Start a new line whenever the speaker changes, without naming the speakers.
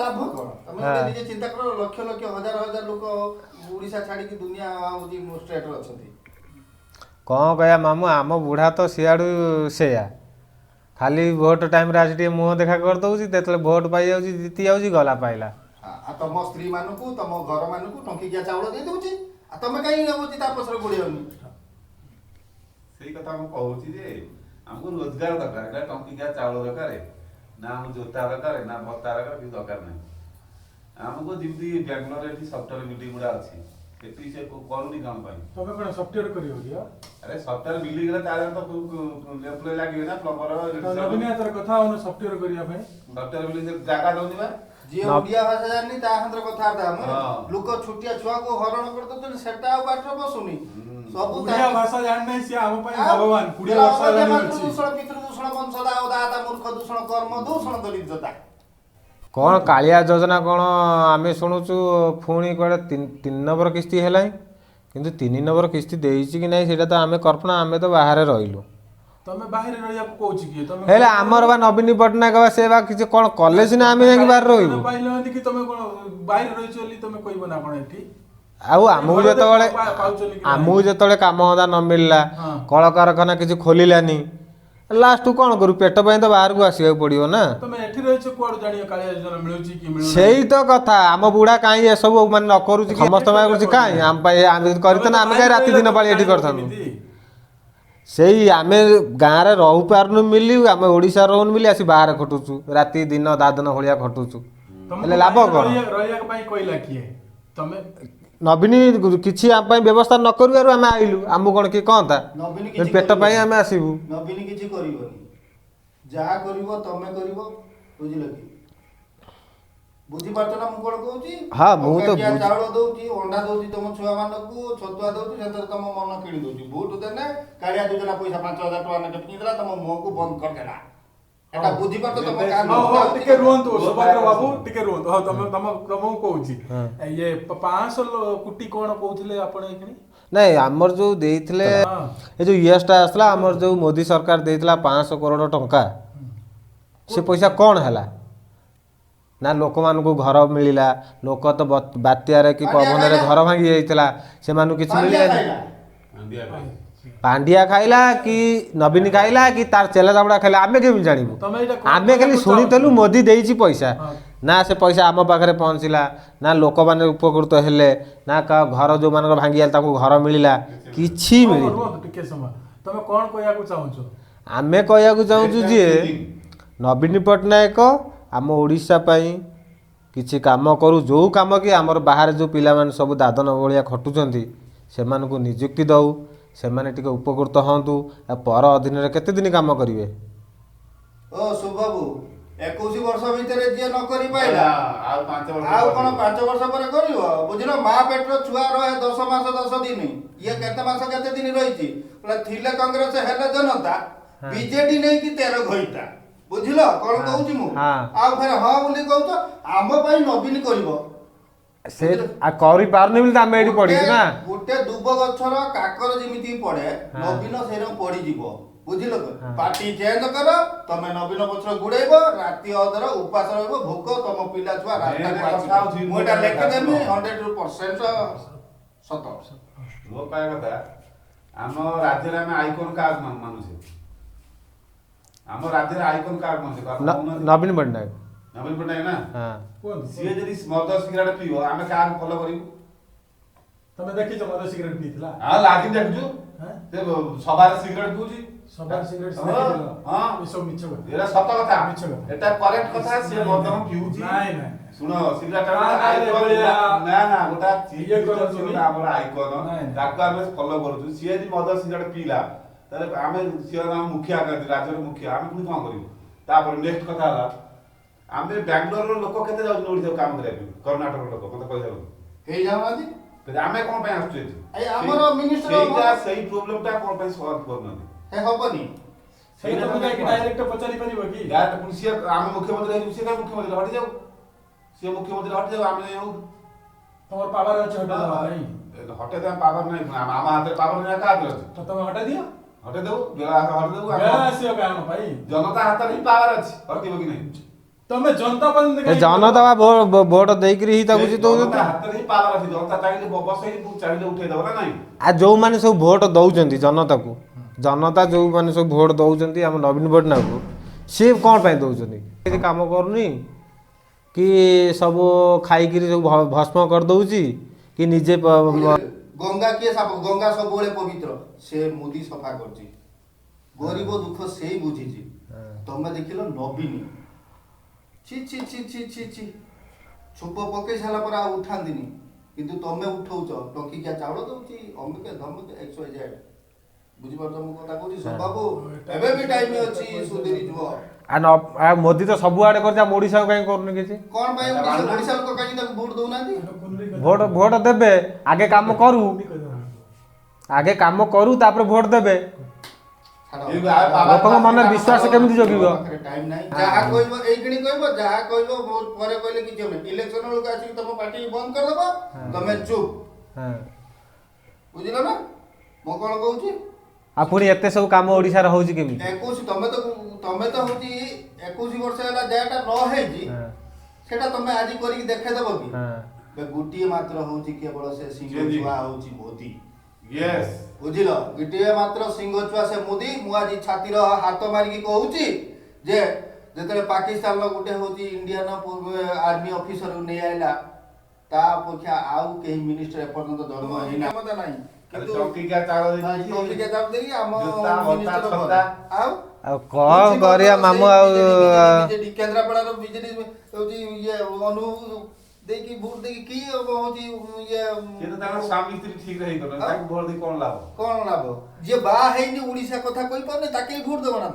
ଲାଭ କଣ ତମେ ନିଜେ ଚିନ୍ତା କର ଲକ୍ଷ ଲକ୍ଷ ହଜାର ହଜାର ଲୋକ ଓଡିଶା ଛାଡିକି ଦୁନିଆ ହଉଛି ଷ୍ଟେଟରେ ଅଛନ୍ତି।
କ'ଣ କହିବା ମାମୁଁ ଆମ ବୁଢ଼ା ତ ସିଆଡ଼ୁ ସେଇଆ ଖାଲି ଭୋଟ ଟାଇମ୍ରେ ଆସି ଟିକେ ମୁହଁ ଦେଖା କରିଦେଉଛି ଯେତେବେଳେ ଭୋଟ ପାଇଯାଉଛି ଜିତି ଯାଉଛି ଗଲା ପାଇଲା।
ଆଉ ତମ ସ୍ତ୍ରୀ ମାନଙ୍କୁ ତମ ଘର ମାନଙ୍କୁ ଟଙ୍କିକିଆ ଚାଉଳ ଦେଇ ଦଉଛି ଆଉ ତମେ କାହିଁକି ହଉଛି ତା ପଛରେ ଗୋଡିବନି।
ସେଇ କଥା ମୁଁ କହୁଛି ଯେ ଆମକୁ ରୋଜଗାର ଦରକାର ହେଲା ଟଙ୍କିକିଆ ଚାଉଳ ଦରକାର ନା ଆମକୁ ଜୋତା ଦରକାର ନା ଭତ୍ତା ଦରକାର କିଛି ଦରକାର ନାହିଁ। ଆମକୁ ଯେମିତି ବାଙ୍ଗଲୋରରେ ଏଠି ସଫ୍ଟୱେର ବିଲ୍ଡିଂ ଗୁଡା ଅଛି ସେଠି ସେ କରୁନି କ'ଣ ପାଇଁ?
ତମେ କ'ଣ ସଫ୍ଟୱେର କରିବ କି?
ଆରେ ସଫ୍ଟୱେର ବିଲ୍ଡିଂ ରେ ତାହେଲେ ତ ଲେଫ୍ଟ ଲାଗିବେ ନା ପ୍ଲମ୍ବର
ନବୀନ ତାର କଥା ହଉନ ସଫ୍ଟୱେର କରିବା ପାଇଁ
ସଫ୍ଟୱେର ବିଲ୍ଡିଂ ଜାଗା ଦଉନି ବା।
ଯିଏ ଓଡିଆ ଭାଷା ଜାଣିନି ତା ହାତରେ କଥାବାର୍ତ୍ତା ଲୋକ ଛୋଟିଆ ଛୁଆକୁ ହରଣ କରିଦଉଛନ୍ତି ସେଟା ଆଉ ବାଟରେ ବସୁନି। ସବୁ
ଓଡିଆ ଭାଷା ଜାଣିନାହିଁ ସିଏ ଆମ ପାଇଁ ଭଗବାନ। 20 ବର୍ଷ ହେଲାଣି ଅଛି।
ଦୂଷଣ ପିତୃ ଦୂଷଣ ବଂଶଦା ଦାତା ମୂର୍ଖ ଦୂଷଣ କର୍ମ ଦୂଷଣ ଦରିଦ୍ରତା।
କ'ଣ କାଳିଆ ଯୋଜନା କ'ଣ ଆମେ ଶୁଣୁଛୁ ପୁଣି କୁଆଡ଼େ 3 ନମ୍ବର କିସ୍ତି ହେଲାଣି କିନ୍ତୁ 3 ନମ୍ବର କିସ୍ତି ଦେଇଛି କି ନାହିଁ ସେଇଟା ତ ଆମେ କଳ୍ପନା ଆମେ ତ ବାହାରେ ରହିଲୁ।
ତମେ ବାହାରେ ରହିବାକୁ କହୁଛି କିଏ? ତମେ
ହେଲେ ଆମର ବା ନବୀନ ପଟ୍ଟନାୟକ ବା ସେ ବା କିଛି କ'ଣ କଲେ ସିନା ଆମେ ଯାଇକି ବାହାରେ ରହିବୁ।
ପାଇନାହାନ୍ତି କି ତମେ କ'ଣ ବାହାରେ ରହିଛ ବୋଲି ତମେ କହିବ ନା କ'ଣ ଏଠି?
ଆଉ ଆମକୁ ଯେତେବେଳେ କାମ ଧନ୍ଦା ନ ମିଳିଲା କଳକାରଖାନା କିଛି ଖୋଲିଲାନି ଲାଷ୍ଟକୁ କ'ଣ କରୁ ପେଟ ପାଇଁ ତ ବାହାରକୁ ଆସିବାକୁ ପଡ଼ିବ ନା।
ତମେ ଏଠି ରହିଛ କୁଆଡୁ ଜାଣିବ କାଳିଆ ଯୋଜନା ମିଳୁଛି କି ମିଳୁନି?
ସେଇ ତ କଥା ଆମ ବୁଢ଼ା କାହିଁ ଏସବୁ ମାନେ ନ କରୁଛି ସମସ୍ତ ପାଇଁ କରୁଛି କାହିଁ ଆମ ପାଇଁ ଆମେ କରିଥାନ୍ତୁ ଆମେ କାହିଁ ରାତି ଦିନ ପାଳି ଏଠି କରିଥାନ୍ତୁ। ସେଇ ଆମେ ଗାଁରେ ରହିପାରୁନୁ ମିଲି ଆମେ ଓଡ଼ିଶାରେ ରହୁନୁ ମିଲି ଆସି ବାହାରେ ଖଟୁଛୁ ରାତି ଦିନ ଦାଦନ ଭଳିଆ ଖଟୁଛୁ ହେଲେ ଲାଭ କ'ଣ?
ରହିବା ପାଇଁ କହିଲା କିଏ? ତମେ
ନବୀନ କିଛି ଆମ ପାଇଁ ବ୍ୟବସ୍ଥା ନ କରିବାରୁ ଆମେ ଆଇଲୁ ଆମକୁ କ'ଣ କିଏ କହନ୍ତା ପେଟ ପାଇଁ ଆମେ ଆସିବୁ।
ନବୀନ କିଛି କରିବନି ଯାହା କରିବ ତମେ କରିବ ବୁଝିଲ କି? ବୁଝିପାରୁଛ ନା ମୁଁ କ'ଣ କହୁଛି?
ହଁ ମୁଁ ତ
ଚାଉଳ ଦଉଛି ଅଣ୍ଡା ଦଉଛି ତମ ଛୁଆ ମାନଙ୍କୁ ଛତୁଆ ଦଉଛି ସେଥିରେ ତମ ମନ କିଣି ଦଉଛି ଭୋଟ ଦେଲେ କାଳିଆ ଯୋଜନା ପଇସା 5,000 ଟଙ୍କା ନେଟେ ପିଇଦେଲା ତମ ମୁହଁକୁ ବନ୍ଦ କରିଦେଲା। ଏଟା ବୁଝିପାରୁଛ ତମ
ଟିକେ ରୁହନ୍ତୁ ସୁଭଦ୍ର ବାବୁ ଟିକେ ରୁହନ୍ତୁ। ହଁ ତମକୁ କହୁଛି ଇଏ 500 କୋଟି କ'ଣ କହୁଥିଲେ ଆପଣ ଏଇଖିଣି?
ନାଇଁ ଆମର ଯେଉଁ ଦେଇଥିଲେ ଏ ଯେଉଁ ଇଏସଟା ଆସିଥିଲା ଆମର ଯେଉଁ ମୋଦି ସରକାର ଦେଇଥିଲା 500 କରୋଡ଼ ଟଙ୍କା ସେ ପଇସା କ'ଣ ହେଲା ନା ଲୋକମାନଙ୍କୁ ଘର ମିଳିଲା। ଲୋକ ତ ବାତ୍ୟାରେ କି ପବନରେ ଘର ଭାଙ୍ଗି ଯାଇଥିଲା ସେମାନଙ୍କୁ କିଛି ମିଳିଲାନି। ପାଣ୍ଡିଆ ଖାଇଲା କି ନବୀନ ଖାଇଲା କି ତାର ଚେଲା ଚାମଡ଼ା ଖାଇଲା ଆମେ କେମିତି ଜାଣିବୁ? ଆମେ ଖାଲି ଶୁଣିଥିଲୁ ମୋଦି ଦେଇଛି ପଇସା ନା ସେ ପଇସା ଆମ ପାଖରେ ପହଞ୍ଚିଲା ନା ଲୋକମାନେ ଉପକୃତ ହେଲେ ନା ଘର ଯେଉଁମାନଙ୍କର ଭାଙ୍ଗିଗଲା ତାଙ୍କୁ ଘର ମିଳିଲା କିଛି ମିଳିଲା।
ଟିକେ ସମୟ ତମେ କ'ଣ କହିବାକୁ ଚାହୁଁଛ?
ଆମେ କହିବାକୁ ଚାହୁଁଛୁ ଯେ ନବୀନ ପଟ୍ଟନାୟକ ଆମ ଓଡ଼ିଶା ପାଇଁ କିଛି କାମ କରୁ ଯେଉଁ କାମ କି ଆମର ବାହାରେ ଯେଉଁ ପିଲାମାନେ ସବୁ ଦାଦନ ଭଳିଆ ଖଟୁଛନ୍ତି ସେମାନଙ୍କୁ ନିଯୁକ୍ତି ଦେଉ ସେମାନେ ଟିକେ ଉପକୃତ ହୁଅନ୍ତୁ। ପର ଅଧୀନରେ କେତେ ଦିନ କାମ କରିବେ?
ଓ ସୁବାବୁ 21 ବର୍ଷ ଭିତରେ ଯିଏ ନ କରି ପାଇଲା ଆଉ କ'ଣ 5 ବର୍ଷ ପରେ କରିବ? ବୁଝିଲ ମା ପେଟର ଛୁଆ ରହେ 10 ମାସ 10 ଦିନ ଇଏ କେତେ ମାସ କେତେ ଦିନ ରହିଛି ଥିଲେ କଂଗ୍ରେସ ହେଲେ ଜନତା ବିଜେଡି ନେଇକି 13 ଘଇତା ବୁଝିଲ କ'ଣ କହୁଛି ମୁଁ ଆଉ ଫେରେ ହଁ ବୋଲି କହୁଛ ଆମ ପାଇଁ ନବୀନ କରିବ
ସେ କରିପାରୁନି ବୋଲି ଆମେ ଏଠି ପଡ଼ିଛୁ ନା।
ଗୋଟେ ଦୁବ ଗଛର କାକର ଯେମିତି ପଡେ ନବୀନ ସେଇଟା ପଡିଯିବ ବୁଝିଲ। ପାର୍ଟି ଚେଞ୍ଜ କର ତମେ ନବୀନ ପତ୍ର ଗୁଡେଇବ ରାତି ଅଧର ଉପାସ ରହିବ ଭୋକ ତମ ପିଲା ଛୁଆ ରାସ୍ତାରେ ମୁଁ ଏଟା ଲେଖିଦେମି 100% ସତ।
ମୋ କହିବା କଥା ଆମ ରାଜ୍ୟରେ ଆମେ ଆଇକନ କାହାକୁ ମାନୁଛେ? ଆମ ରାଜ୍ୟରେ ଆଇକନ କାହାକୁ ମାନୁଛେ?
ନବୀନ ପଟ୍ଟନାୟକ।
ନବୀନ ପଟ୍ଟନାୟକ ନା ସିଏ ଯଦି ମଦ ସିଗାରେଟ ପିଇବ ଆମେ କାହାକୁ ଫଲୋ କରିବୁ?
ତମେ ଦେଖିଛ ମଦ ସିଗାରେଟ ପିଇଥିଲା?
ହଁ ଲାଗି ଦେଖୁଛୁ ସେ ସଭାରେ ସିଗାରେଟ ପିଉଛି।
ସଭାରେ ସିଗାରେଟ
ହଁ
ଏସବୁ ମିଛ କଥା।
ଏଟା ସତ କଥା
ମିଛ କଥା
ଏଟା କରେକ୍ଟ କଥା। ସିଏ ମଦ ପିଉଛି
ନାଇଁ ନାଇଁ
ଶୁଣ ସିଗାରେଟ ନା ନା ଗୋଟା ଇଏ କରୁଛୁ ଆମର ଆଇକନ ତାକୁ ଆମେ ଫଲୋ କରୁଛୁ। ସିଏ ଯଦି ମଦ ସିଗାରେଟ ପିଇଲା ତାହେଲେ ଆମେ ସିଏ ଆମ ମୁଖିଆ ରାଜ୍ୟର ମୁଖିଆ ଆମେ ପୁଣି କ'ଣ କରିବୁ? ତାପରେ ନେକ୍ସଟ କଥା ହେଲା ଆମେ ବାଙ୍ଗଲୋରର ଲୋକ କେତେ ଯାଉଛନ୍ତି ଓଡ଼ିଶାକୁ କାମ କରିବା ପାଇଁ? କର୍ଣ୍ଣାଟକର ଲୋକ ମତେ କହିଯାଉ
ହେଇ ଯାଉନାହାନ୍ତି
ଆମେ କ'ଣ ପାଇଁ ଆସୁଛୁ ଏଠି?
ଆମର ମିନିଷ୍ଟର
ସେଇ ପ୍ରୋବ୍ଲେମଟା କ'ଣ ପାଇଁ ସଲ୍ଭ କରୁନାହାନ୍ତି?
ହବନି
ସେଇଟା ତମେ ଯାଇକି ଡାଇରେକ୍ଟ ପଚାରି ପାରିବ କି?
ସିଏ ଆମେ ମୁଖ୍ୟମନ୍ତ୍ରୀ ହେଇଯିବୁ ସିଏ କାହିଁ ମୁଖ୍ୟମନ୍ତ୍ରୀ ହଟି ଯାଉ ସିଏ ମୁଖ୍ୟମନ୍ତ୍ରୀ ହଟି ଯାଉ ଆମେ ଯାଉ
ତମର ପାୱାର ଅଛି ହଟେଇ ଦେବା ପାଇଁ?
ହଟେଇ ଦେବା ପାୱାର ନାହିଁ ଆମ ହାତରେ ପାୱାର ନାହିଁ କାହା ହାତରେ ଅଛି?
ତ ତମେ ହଟେଇ ଦିଅ
ହଟେଇ ଦେବୁ ହଟେଇ ଦେବୁ
ଆସିବ କାରଣ ପାଇଁ
ଜନତା ହାତରେ ହିଁ ପାୱାର ଅଛି ହଟିବ କି ନାହିଁ?
ତମେ ଜନତା ପାର୍ଟି
ଏ ଜନତା ଭୋଟ ଦେଇକିରି ହିଁ ତାକୁ ଜିତଉଛନ୍ତି।
ହାତରେ ହିଁ ପାୱାର ଅଛି, ଜନତା ଚାହିଁଲେ ବସେଇ ଚାହିଁଲେ ଉଠେଇଦବ ନା ନାଇଁ।
ଆଉ ଯେଉଁମାନେ ସବୁ ଭୋଟ ଦେଉଛନ୍ତି ଜନତାକୁ, ଜନତା ଯେଉଁମାନେ ସବୁ ଭୋଟ ଦେଉଛନ୍ତି ଆମ ନବୀନ ପଟ୍ଟନାୟକକୁ, ସିଏ କ'ଣ ପାଇଁ ଦେଉଛନ୍ତି? କିଛି କାମ କରୁନି କି ସବୁ ଖାଇକିରି ସବୁ ଭସ୍ମ କରିଦେଉଛି କି ନିଜେ
ଗଙ୍ଗା କିଏ ସାପ, ଗଙ୍ଗା ସବୁବେଳେ ପବିତ୍ର, ସେ ମୋଦି ସଫା କରୁଛି। ଗରିବ ଦୁଃଖ ସେଇ ବୁଝିଛି। ତମେ ଦେଖିଲ ନବୀନ, ଛି ଛି ଛି ଛି ଛି ଛି, ଛୁପ ପକେଇ ସାରିଲା ପରେ ଆଉ ଉଠାନ୍ତିନି, କିନ୍ତୁ ତମେ ଉଠଉଛ। ଟଙ୍କିକିଆ ଚାଉଳ ଦଉଛି, ଅମୁକେ ଧମକେ XYZ। ବୁଝିପାରୁଛ ମୁଁ କଥା କହୁଛି ବାବୁ? ଏବେ ବି ଟାଇମ ଅଛି, ସୁଧୁରି ଯିବ।
ଆଉ ମୋଦି ତ ସବୁଆଡେ କରୁଛି, ଆମ ଓଡ଼ିଶାକୁ କାହିଁ କରୁନି କିଛି?
କଣ ପାଇଁ ଓଡିଶା ଲୋକ କାହିଁକି ତାକୁ ଭୋଟ ଦଉନାହାନ୍ତି?
ଭୋଟ ଦେବେ, ଆଗେ କାମ କରୁ, ଆଗେ କାମ କରୁ ତାପରେ ଭୋଟ ଦେବେ। ଲୋକଙ୍କ ମନରେ ବିଶ୍ୱାସ କେମିତି ଜଗିବ?
ଟାଇମ ନାହିଁ, ଯାହା କହିବ ଏଇଖିଣି କହିବ, ଯାହା କହିବ ପରେ କହିଲେ କିଛି ହବନି। ଇଲେକ୍ସନ ବେଳକୁ ଆସିକି ତମ ପାର୍ଟି ବନ୍ଦ କରିଦବ, ତମେ ଚୁପ୍। ବୁଝିଲ ନା ମୁଁ କଣ କହୁଛି?
ଆଉ ପୁଣି ଏତେ ସବୁ କାମ ଓଡ଼ିଶାରେ ହଉଛି କେମିତି?
21 ତମେ ତ ହଉଛି 21 ବର୍ଷ ହେଲା ଯାହାଟା ନ ହେଇଛି ସେଟା ତମେ ଆଜି କରିକି ଦେଖେଇଦବ କି? ଗୋଟିଏ ମାତ୍ର ହଉଛି କେବଳ ସେ ସିଂହ ଛୁଆ ହଉଛି ମୋଦି।
ୟେସ୍,
ବୁଝିଲ? ଗୋଟିଏ ମାତ୍ର ସିଂହ ଛୁଆ ସେ ମୋଦି। ମୁଁ ଆଜି ଛାତିର ହାତ ମାରିକି କହୁଛି ଯେ ଯେତେବେଳେ ପାକିସ୍ତାନର ଗୋଟେ ହଉଛି ଇଣ୍ଡିଆନ ଆର୍ମି ଅଫିସରକୁ ନେଇ ଆଇଲା, ତା ଅପେକ୍ଷା ଆଉ କେହି ମିନିଷ୍ଟର ଏପର୍ଯ୍ୟନ୍ତ ଜନ୍ମ ହେଇନା ନାହିଁ। କିନ୍ତୁ
ଟଙ୍କିକିଆ ଚାଉଳ
ଟଙ୍କିକିଆ ଚାଉଳ ଦେଇକି ଆମ
ଜୋତା,
ମିନିଷ୍ଟର
ଅଟା,
ଭଲ। ଆଉ
କ'ଣ କରିବା ମାମୁ? ଆଉ
ବିଜେଡି କେନ୍ଦ୍ରାପଡ଼ାର ବିଜେଡି ହଉଛି ଇଏ ଅନୁ ଦେଇକି ଭୋଟ ଦେଇକି କି ହଉଛି ଇଏ
କିନ୍ତୁ ତାଙ୍କ ସ୍ୱାମୀ ସ୍ତ୍ରୀ ଠିକ ହେଇଗଲେ ତାକୁ ଭୋଟ ଦେଇ କଣ ଲାଭ?
କଣ ଲାଭ? ଯିଏ ବାହା ହେଇନି ଓଡିଶା କଥା କହିପାରୁନି ତାକେ ଭୋଟ ଦେବ ନା?